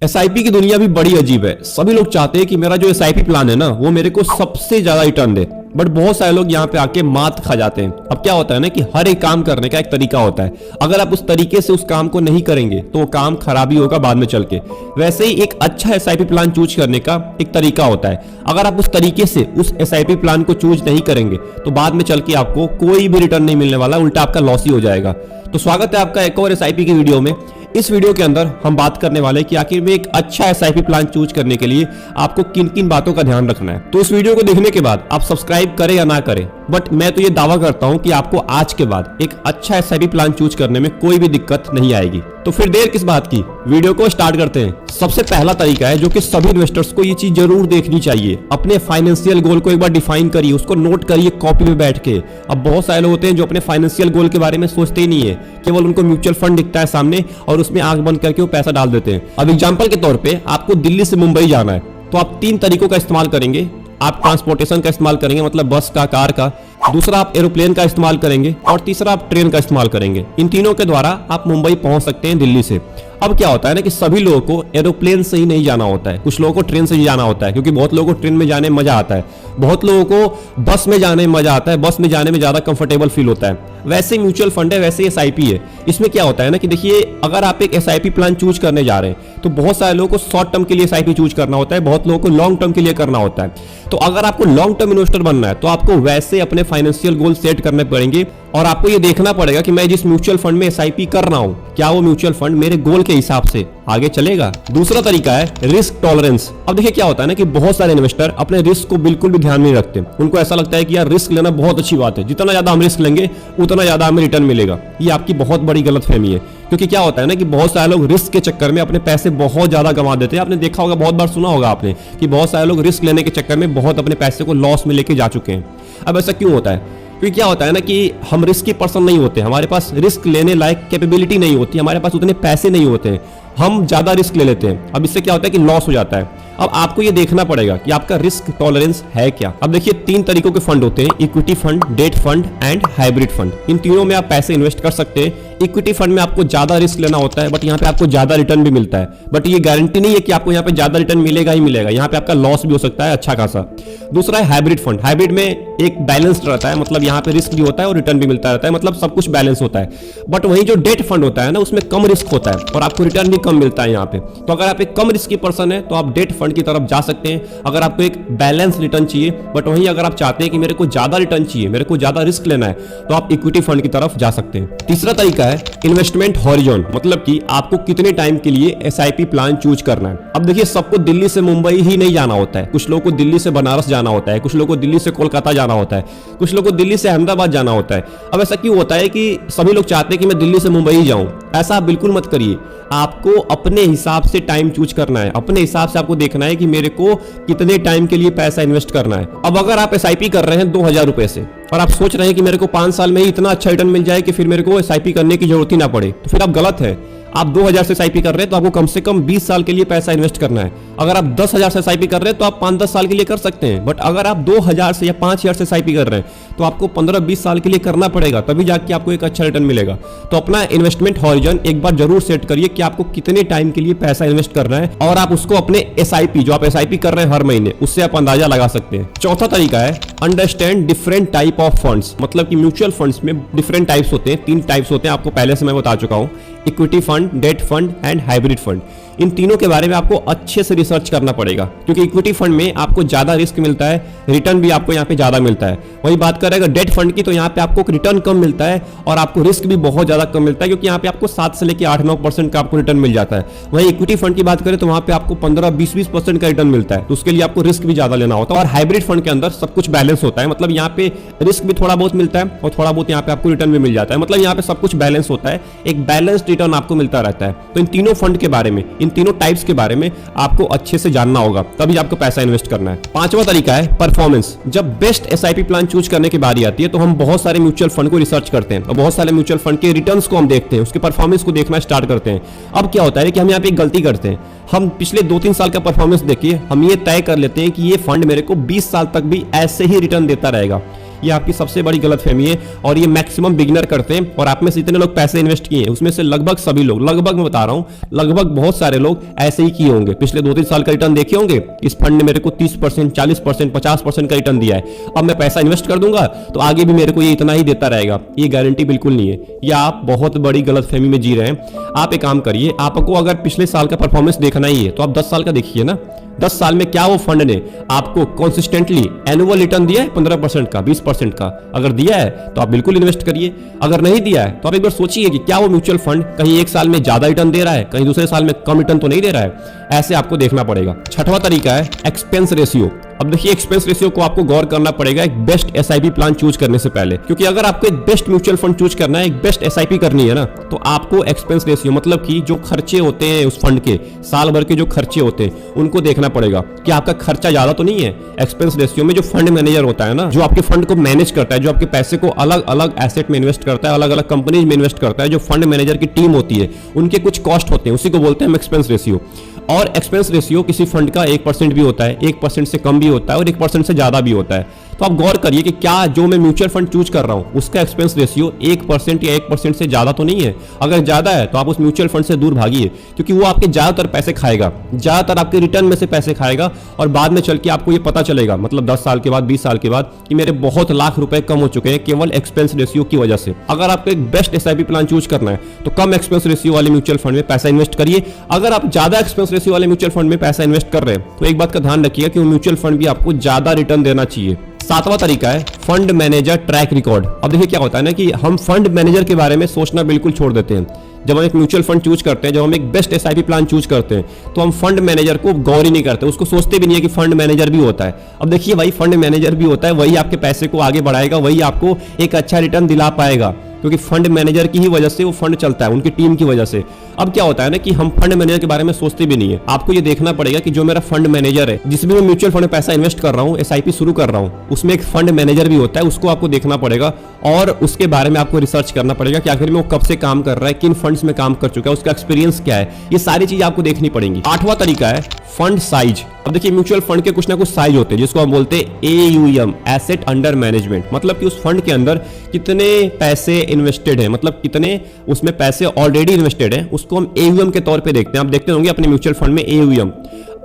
SIP की दुनिया भी बड़ी अजीब है। सभी लोग चाहते हैं कि मेरा जो एसआईपी प्लान है ना वो मेरे को सबसे ज्यादा रिटर्न दे, बट बहुत सारे लोग यहाँ पे आके मात खा जाते हैं। अब क्या होता है ना कि हर एक काम करने का एक तरीका होता है। अगर आप उस तरीके से उस काम को नहीं करेंगे तो वो काम खराबी होगा बाद में चल के। वैसे ही एक अच्छा एसआईपी प्लान चूज करने का एक तरीका होता है। अगर आप उस तरीके से उस एसआईपी प्लान को चूज नहीं करेंगे तो बाद में चल के आपको कोई भी रिटर्न नहीं मिलने वाला, उल्टा आपका लॉस ही हो जाएगा। तो स्वागत है आपका एक और एसआईपी की वीडियो में। इस वीडियो के अंदर हम बात करने वाले हैं कि आखिर में एक अच्छा एसआईपी प्लान चूज करने के लिए आपको किन किन बातों का ध्यान रखना है। तो इस वीडियो को देखने के बाद आप सब्सक्राइब करें या ना करें, बट मैं तो ये दावा करता हूं कि आपको आज के बाद एक अच्छा एसआईपी प्लान चूज करने में कोई भी दिक्कत नहीं आएगी। तो फिर देर किस बात की, वीडियो को स्टार्ट करते हैं। सबसे पहला तरीका है जो कि सभी इन्वेस्टर्स को ये चीज जरूर देखनी चाहिए। अपने फाइनेंशियल गोल को एक बार डिफाइन करिए, उसको नोट करिए कॉपी पे बैठ के। अब बहुत सारे लोग होते हैं जो अपने फाइनेंशियल गोल के बारे में सोचते ही नहीं है, केवल उनको म्यूचुअल फंड दिखता है सामने और उसमें आंख बंद करके वो पैसा डाल देते हैं। अब एग्जांपल के तौर पे आपको दिल्ली से मुंबई जाना है तो आप 3 तरीकों का इस्तेमाल करेंगे। आप ट्रांसपोर्टेशन का इस्तेमाल करेंगे, मतलब बस का, कार का। दूसरा आप एरोप्लेन का इस्तेमाल करेंगे और तीसरा आप ट्रेन का इस्तेमाल करेंगे। इन तीनों के द्वारा आप मुंबई पहुंच सकते हैं दिल्ली से। अब क्या होता है ना कि सभी लोगों को एरोप्लेन से ही नहीं जाना होता है, कुछ लोगों को ट्रेन से ही जाना होता है, क्योंकि बहुत लोगों को ट्रेन में जाने में मजा आता है, बहुत लोगों को बस में जाने में मजा आता है, बस में जाने में ज्यादा कंफर्टेबल फील होता है। वैसे म्यूचुअल फंड है, वैसे एसआईपी है। इसमें क्या होता है ना कि देखिए, अगर आप एक एसआईपी प्लान चूज करने जा रहे हैं तो बहुत सारे लोगों को शॉर्ट टर्म के लिए एसआईपी चूज करना होता है, बहुत लोगों को लॉन्ग टर्म के लिए करना होता है। तो अगर आपको लॉन्ग टर्म इन्वेस्टर बनना है तो आपको वैसे अपने फाइनेंशियल गोल सेट करने पड़ेंगे और आपको ये देखना पड़ेगा कि मैं जिस म्यूचुअल फंड में एसआईपी कर रहा हूं, क्या वो म्यूचुअल फंड मेरे गोल के हिसाब से आगे चलेगा। दूसरा तरीका है रिस्क टॉलरेंस। अब देखिए क्या होता है ना कि बहुत सारे इन्वेस्टर अपने रिस्क को बिल्कुल भी ध्यान नहीं रखते। उनको ऐसा लगता है कि यार रिस्क लेना बहुत अच्छी बात है, जितना ज्यादा हम रिस्क लेंगे उतना ज्यादा हमें रिटर्न मिलेगा। ये आपकी बहुत बड़ी गलतफहमी है, क्योंकि क्या होता है ना कि बहुत सारे लोग रिस्क के चक्कर में अपने पैसे बहुत ज्यादा गंवा देते हैं। आपने देखा होगा, बहुत बार सुना होगा आपने कि बहुत सारे लोग रिस्क लेने के चक्कर में बहुत अपने पैसे को लॉस में लेके जा चुके हैं। अब ऐसा क्यों होता है? क्योंकि क्या होता है ना कि हम रिस्की पर्सन नहीं होते, हमारे पास रिस्क लेने लायक कैपेबिलिटी नहीं होती, हमारे पास उतने पैसे नहीं होते हैं, हम ज्यादा रिस्क ले लेते हैं। अब इससे क्या होता है कि लॉस हो जाता है। अब आपको ये देखना पड़ेगा कि आपका रिस्क टॉलरेंस है क्या। अब देखिए 3 तरीकों के फंड होते हैं, equity fund, debt fund and hybrid fund. इन तीनों में आप पैसे इन्वेस्ट कर सकते हैं। इक्विटी फंड में आपको ज्यादा रिस्क लेना होता है, बट यहाँ पे आपको ज्यादा रिटर्न भी मिलता है, बट ये गारंटी नहीं है कि आपको यहाँ पे ज्यादा रिटर्न मिलेगा ही मिलेगा, यहाँ पे आपका लॉस भी हो सकता है अच्छा खासा। दूसरा है हाइब्रिड फंड। हाइब्रिड में एक बैलेंस रहता है, मतलब यहाँ पे रिस्क भी होता है और रिटर्न भी मिलता रहता है, मतलब सब कुछ बैलेंस होता है। बट वहीं जो डेट फंड होता है ना, उसमें कम रिस्क होता है और आपको रिटर्न भी कम मिलता है यहाँ पे। तो अगर आप एक कम रिस्क की पर्सन है तो आप डेट फंड की तरफ जा सकते हैं। अगर आपको एक बैलेंस रिटर्न चाहिए, बट वहीं अगर आप चाहते हैं कि मेरे को ज्यादा रिटर्न चाहिए, मेरे को ज्यादा रिस्क लेना है, तो आप इक्विटी फंड की तरफ जा सकते हैं। तीसरा तरीका है इन्वेस्टमेंट हॉरिजॉन, मतलब कि आपको कितने टाइम के लिए एसआईपी प्लान चूज करना है। अब देखिए, सबको दिल्ली से मुंबई ही नहीं जाना होता है, कुछ लोगों को दिल्ली से बनारस जाना होता है, कुछ लोगों को दिल्ली से कोलकाता जाना होता है, कुछ लोगों को दिल्ली से अहमदाबाद जाना होता है। अब ऐसा क्यों होता है कि सभी लोग चाहते हैं कि मैं दिल्ली से मुंबई जाऊं? ऐसा आप बिल्कुल मत करिए। आपको अपने हिसाब से टाइम चूज करना है, अपने हिसाब से आपको देखना है कि मेरे को कितने टाइम के लिए पैसा इन्वेस्ट करना है। अब अगर आप एसआईपी कर रहे हैं 2000 रुपए से और आप सोच रहे हैं कि मेरे को 5 साल में ही इतना अच्छा रिटर्न मिल जाए कि फिर मेरे को एसआईपी करने की जरूरत ही ना पड़े, तो फिर आप गलत है। आप 2000 से एसआईपी कर रहे हैं तो आपको कम से कम 20 साल के लिए पैसा इन्वेस्ट करना है। अगर आप 10,000 से एसआईपी कर रहे हैं तो आप 5-10 साल के लिए कर सकते हैं, बट अगर आप 2000 से या 5000 से एसआईपी कर रहे हैं तो आपको 15-20 साल के लिए करना पड़ेगा, तभी जाके आपको एक अच्छा रिटर्न मिलेगा। तो अपना इन्वेस्टमेंट हॉरिजॉन एक बार जरूर सेट करिए कि आपको कितने टाइम के लिए पैसा इन्वेस्ट करना है, और आप उसको अपने एसआईपी, जो आप एसआईपी कर रहे हैं हर महीने, उससे आप अंदाजा लगा सकते हैं। चौथा तरीका है understand different type of funds, मतलब कि म्यूचुअल फंड्स में डिफरेंट टाइप्स होते हैं, 3 टाइप्स होते हैं, आपको पहले से मैं बता चुका हूं, equity fund, debt fund and hybrid fund. इन तीनों के बारे में आपको अच्छे से रिसर्च करना पड़ेगा, क्योंकि इक्विटी फंड में आपको ज्यादा रिस्क मिलता है, रिटर्न भी आपको यहाँ पे ज्यादा मिलता है। वही बात करेगा डेट फंड की, तो यहाँ पे आपको रिटर्न कम मिलता है और आपको रिस्क भी बहुत ज्यादा कम मिलता है, क्योंकि यहाँ पे आपको 7 से लेकर 8-9% का आपको रिटर्न मिल जाता है। वही इक्विटी फंड की बात करें तो वहाँ पे आपको 15-20% का रिटर्न मिलता है, तो उसके लिए आपको रिस्क भी ज्यादा लेना होता है। और हाइब्रिड फंड के अंदर सब कुछ बैलेंस होता है, मतलब यहाँ पे रिस्क भी थोड़ा बहुत मिलता है और थोड़ा बहुत यहाँ पे आपको रिटर्न भी मिल जाता है, मतलब यहाँ पे सब कुछ बैलेंस होता है, एक बैलेंस्ड रिटर्न आपको मिलता रहता है। तो इन तीनों फंड के बारे में, इन तीनों टाइप्स के बारे में आपको अच्छे से जानना होगा, तभी आपको पैसा इन्वेस्ट करना है। 5वां तरीका है परफॉर्मेंस। जब बेस्ट एसआईपी प्लान चूज करने की बारी आती है तो हम बहुत सारे म्यूचुअल फंड को रिसर्च करते हैं और बहुत सारे म्यूचुअल फंड के रिटर्न्स को हम देखते हैं, उसके परफॉर्मेंस को देखना स्टार्ट करते हैं। अब क्या होता है कि हम यहाँ पे एक गलती करते हैं, हम पिछले 2-3 साल का परफॉर्मेंस देखिए, हम ये तय कर लेते हैं कि ये फंड मेरे को 20 साल तक भी ऐसे ही रिटर्न देता रहेगा। ये आपकी सबसे बड़ी गलतफहमी है और ये मैक्सिमम बिगिनर करते हैं। और आप में से इतने लोग पैसे इन्वेस्ट किए हैं उसमें से लगभग सभी लोग, लगभग मैं बता रहा हूं, लगभग बहुत सारे लोग ऐसे ही किए होंगे। पिछले 2-3 साल का रिटर्न देखे होंगे, इस फंड ने मेरे को 30%, 40%, 50% का रिटर्न दिया है, अब मैं पैसा इन्वेस्ट कर दूंगा तो आगे भी मेरे को ये इतना ही देता रहेगा। ये गारंटी बिल्कुल नहीं है, ये आप बहुत बड़ी गलतफहमी में जी रहे हैं। आप एक काम करिए, आपको अगर पिछले साल का परफॉर्मेंस देखना ही है तो आप 10 साल का देखिए ना। 10 साल में क्या वो फंड ने आपको कंसिस्टेंटली एनुअल रिटर्न दिया है 15% का, 20% का? अगर दिया है तो आप बिल्कुल इन्वेस्ट करिए, अगर नहीं दिया है तो आप एक बार सोचिए कि क्या वो म्यूचुअल फंड कहीं एक साल में ज्यादा रिटर्न दे रहा है, कहीं दूसरे साल में कम रिटर्न तो नहीं दे रहा है। ऐसे आपको देखना पड़ेगा। छठवां तरीका है एक्सपेंस रेशियो। अब देखिए, एक्सपेंस रेशियो को आपको गौर करना पड़ेगा एक बेस्ट एसआईपी प्लान चूज करने से पहले, क्योंकि अगर आपको एक बेस्ट म्यूचुअल फंड चूज करना है, एक बेस्ट एसआईपी करनी है ना, तो आपको एक्सपेंस रेशियो मतलब कि जो खर्चे होते हैं उस फंड के, साल भर के जो खर्चे होते हैं उनको देखना पड़ेगा कि आपका खर्चा ज्यादा तो नहीं है। एक्सपेंस रेशियो में जो फंड मैनेजर होता है ना, जो आपके फंड को मैनेज करता है, जो आपके पैसे को अलग अलग एसेट में इन्वेस्ट करता है, अलग अलग कंपनीज में इन्वेस्ट करता है, जो फंड मैनेजर की टीम होती है, उनके कुछ कॉस्ट होते हैं, उसी को बोलते हैं एक्सपेंस रेशियो। और एक्सपेंस रेशियो किसी फंड का 1% भी होता है, 1% से कम भी होता है और 1% से ज्यादा भी होता है। तो आप गौर करिए कि क्या जो मैं म्यूचुअल फंड चूज कर रहा हूं उसका एक्सपेंस रेशियो 1% या 1% से ज्यादा तो नहीं है। अगर ज्यादा है तो आप उस म्यूचुअल फंड से दूर भागिए, क्योंकि वो आपके ज्यादातर पैसे खाएगा, ज्यादातर आपके रिटर्न में से पैसे खाएगा और बाद में चल के आपको ये पता चलेगा, मतलब 10 साल के बाद, 20 साल के बाद, कि मेरे बहुत लाख रुपए कम हो चुके हैं केवल एक्सपेंस रेशियो की वजह से। अगर आपको एक बेस्ट एसआईपी प्लान चूज करना है तो कम एक्सपेंस रेशियो वाले म्यूचुअल फंड में पैसा इन्वेस्ट करिए। अगर आप ज्यादा एक्सपेंस रेशियो वाले म्यूचुअल फंड में पैसा इन्वेस्ट कर रहे हैं तो एक बात का ध्यान रखिएगा कि वो म्यूचुअल फंड भी आपको ज्यादा रिटर्न देना चाहिए। सातवां तरीका है फंड मैनेजर ट्रैक रिकॉर्ड। अब देखिए क्या होता है ना कि हम फंड मैनेजर के बारे में सोचना बिल्कुल छोड़ देते हैं। जब हम एक म्यूचुअल फंड चूज करते हैं, जब हम एक बेस्ट एसआईपी प्लान चूज करते हैं, तो हम फंड मैनेजर को गौर ही नहीं करते, उसको सोचते भी नहीं है कि फंड मैनेजर भी होता है। अब देखिए भाई, फंड मैनेजर भी होता है, वही आपके पैसे को आगे बढ़ाएगा, वही आपको एक अच्छा रिटर्न दिला पाएगा, क्योंकि फंड मैनेजर की ही वजह से वो फंड चलता है, उनकी टीम की वजह से। अब क्या होता है ना कि हम फंड मैनेजर के बारे में सोचते भी नहीं है। आपको ये देखना पड़ेगा कि जो मेरा फंड मैनेजर है, जिसमें मैं म्यूचुअल फंड में पैसा इन्वेस्ट कर रहा हूँ, एसआईपी शुरू कर रहा हूँ, उसमें एक फंड मैनेजर भी होता है, उसको आपको देखना पड़ेगा और उसके बारे में आपको रिसर्च करना पड़ेगा कि आखिर में वो कब से काम कर रहा है, किन फंड्स में काम कर चुका है, उसका एक्सपीरियंस क्या है, ये सारी चीजें आपको देखनी पड़ेंगी। आठवां तरीका है फंड साइज। अब देखिए, म्यूचुअल फंड के कुछ ना कुछ साइज होते हैं जिसको हम बोलते हैं AUM, एसेट अंडर मैनेजमेंट, मतलब कि उस फंड के अंदर कितने पैसे इन्वेस्टेड है, मतलब कितने उसमें पैसे ऑलरेडी इन्वेस्टेड है, उसको हम AUM के तौर पे देखते हैं। आप देखते होंगे अपने म्यूचुअल फंड में AUM।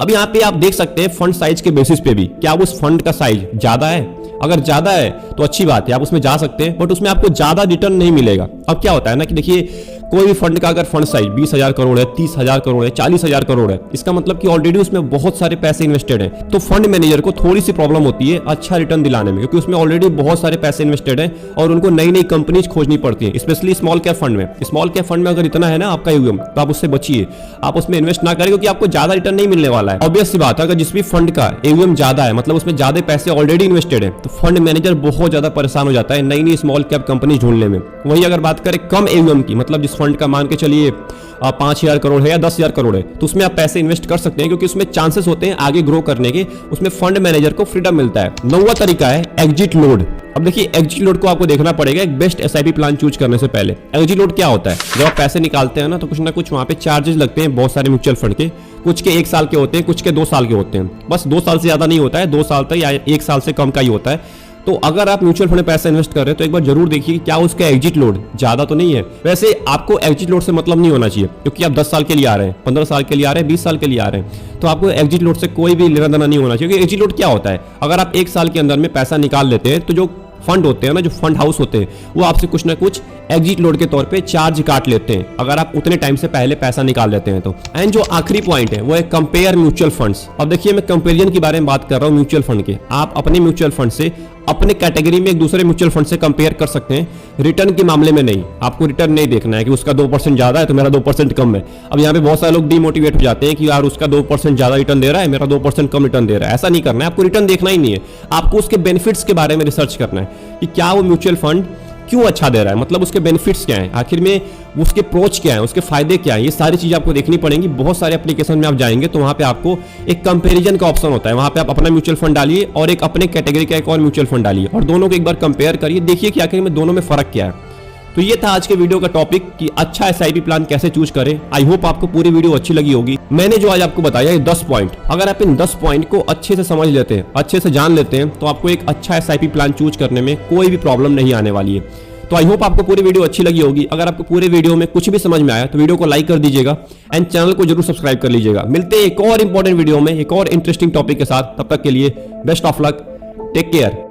अब यहाँ पे आप देख सकते हैं फंड साइज के बेसिस पे भी, क्या उस फंड का साइज ज्यादा है? अगर ज्यादा है तो अच्छी बात है, आप उसमें जा सकते हैं, बट उसमें आपको ज्यादा रिटर्न नहीं मिलेगा। अब क्या होता है ना कि देखिए, कोई भी फंड का अगर फंड साइज 20,000 करोड़ है, 30,000 करोड़ है, 40,000 करोड़ है, इसका मतलब कि ऑलरेडी उसमें बहुत सारे पैसे इन्वेस्टेड हैं। तो फंड मैनेजर को थोड़ी सी प्रॉब्लम होती है अच्छा रिटर्न दिलाने में, क्योंकि उसमें ऑलरेडी बहुत सारे पैसे इन्वेस्टेड हैं और उनको नई नई कंपनीज खोजनी पड़ती है, स्पेशली स्मॉल कैप फंड में। स्मॉल कैप फंड में अगर इतना है ना आपका AUM, तो आप उससे बचिए, आप उसमें इन्वेस्ट ना करें, क्योंकि आपको ज्यादा रिटर्न नहीं मिलने वाला है। ऑब्वियस सी बात है, अगर जिस भी फंड का AUM ज्यादा है, मतलब उसमें ज्यादा पैसे ऑलरेडी इन्वेस्टेड है, तो फंड मैनेजर बहुत ज्यादा परेशान हो जाता है नई नई स्मॉल कैप कंपनी ढूंढने में। वही अगर बात करें कम AUM की, मतलब जिस फंड का मान के चलिए 5,000 करोड़ है या 10,000 करोड़ है, तो उसमें आप पैसे इन्वेस्ट कर सकते हैं, क्योंकि उसमें चांसेस होते हैं आगे ग्रो करने के, उसमें फंड मैनेजर को फ्रीडम मिलता है। 9वां तरीका है एग्जिट लोड। अब देखिए, एग्जिट लोड को आपको देखना पड़ेगा एक बेस्ट एसआईपी प्लान चूज करने से पहले। एग्जिट लोड क्या होता है? जब आप पैसे निकालते हैं ना, तो कुछ ना कुछ वहां पे चार्जेस लगते हैं बहुत सारे म्यूचुअल फंड के, कुछ के 1 साल के होते हैं, कुछ के 2 साल के होते हैं, बस 2 साल से ज्यादा नहीं होता है, 2 साल तक या 1 साल से कम का ही होता है। तो अगर आप म्यूचुअल फंड में पैसा इन्वेस्ट कर रहे हैं तो एक बार जरूर देखिए कि क्या उसका एग्जिट लोड ज्यादा तो नहीं है। वैसे आपको एग्जिट लोड से मतलब नहीं होना चाहिए, क्योंकि आप 10 साल के लिए आ रहे हैं, 15 साल के लिए आ रहे हैं, 20 साल के लिए आ रहे हैं, तो आपको एग्जिट लोड से कोई भी लेना देना नहीं होना चाहिए। क्योंकि एग्जिट लोड क्या होता है? अगर आप 1 साल के अंदर में पैसा निकाल लेते हैं, तो जो फंड होते हैं ना, जो फंड हाउस होते हैं, वो आपसे कुछ ना कुछ एग्जिट लोड के तौर पे चार्ज काट लेते हैं, अगर आप उतने टाइम से पहले पैसा निकाल लेते हैं तो। एंड जो आखिरी पॉइंट है वो है कंपेयर म्यूचुअल फंड्स। अब देखिए, मैं कंपेरिजन के बारे में बात कर रहा हूं म्यूचुअल फंड के। आप अपने म्यूचुअल फंड से, अपने कैटेगरी में एक दूसरे म्यूचुअल फंड से कंपेयर कर सकते हैं, रिटर्न के मामले में नहीं। आपको रिटर्न नहीं देखना है कि उसका 2% ज्यादा है तो मेरा 2% कम है। अब यहाँ पे बहुत सारे लोग डिमोटिवेट हो जाते हैं कि यार उसका 2% ज्यादा रिटर्न दे रहा है, मेरा 2% कम रिटर्न दे रहा है। ऐसा नहीं करना है, आपको रिटर्न देखना ही नहीं है, आपको उसके बेनिफिट्स के बारे में रिसर्च करना है कि क्या वो म्यूचुअल फंड क्यों अच्छा दे रहा है, मतलब उसके बेनिफिट्स क्या हैं, आखिर में उसके प्रोच क्या है, उसके फायदे क्या है, ये सारी चीजें आपको देखनी पड़ेंगी। बहुत सारे एप्लीकेशन में आप जाएंगे तो वहां पे आपको एक कंपैरिजन का ऑप्शन होता है, वहां पे आप अपना म्यूचुअल फंड डालिए और एक अपने कैटेगरी का एक और म्यूचुअल फंड डालिए और दोनों को एक बार कंपेयर करिए, देखिए कि आखिर में दोनों में फर्क क्या है। तो ये था आज के वीडियो का टॉपिक कि अच्छा एसआईपी प्लान कैसे चूज करें। आई होप आपको पूरी वीडियो अच्छी लगी होगी। मैंने जो आज आपको बताया ये 10 पॉइंट, अगर आप इन 10 पॉइंट को अच्छे से समझ लेते हैं, अच्छे से जान लेते हैं, तो आपको एक अच्छा एसआईपी प्लान चूज करने में कोई भी प्रॉब्लम नहीं आने वाली है। तो आई होप आपको पूरी वीडियो अच्छी लगी होगी। अगर आपको पूरे वीडियो में कुछ भी समझ में आया तो वीडियो को लाइक कर दीजिएगा एंड चैनल को जरूर सब्सक्राइब कर लीजिएगा। मिलते हैं एक और इंपॉर्टेंट वीडियो में एक और इंटरेस्टिंग टॉपिक के साथ। तब तक के लिए best of luck, take care.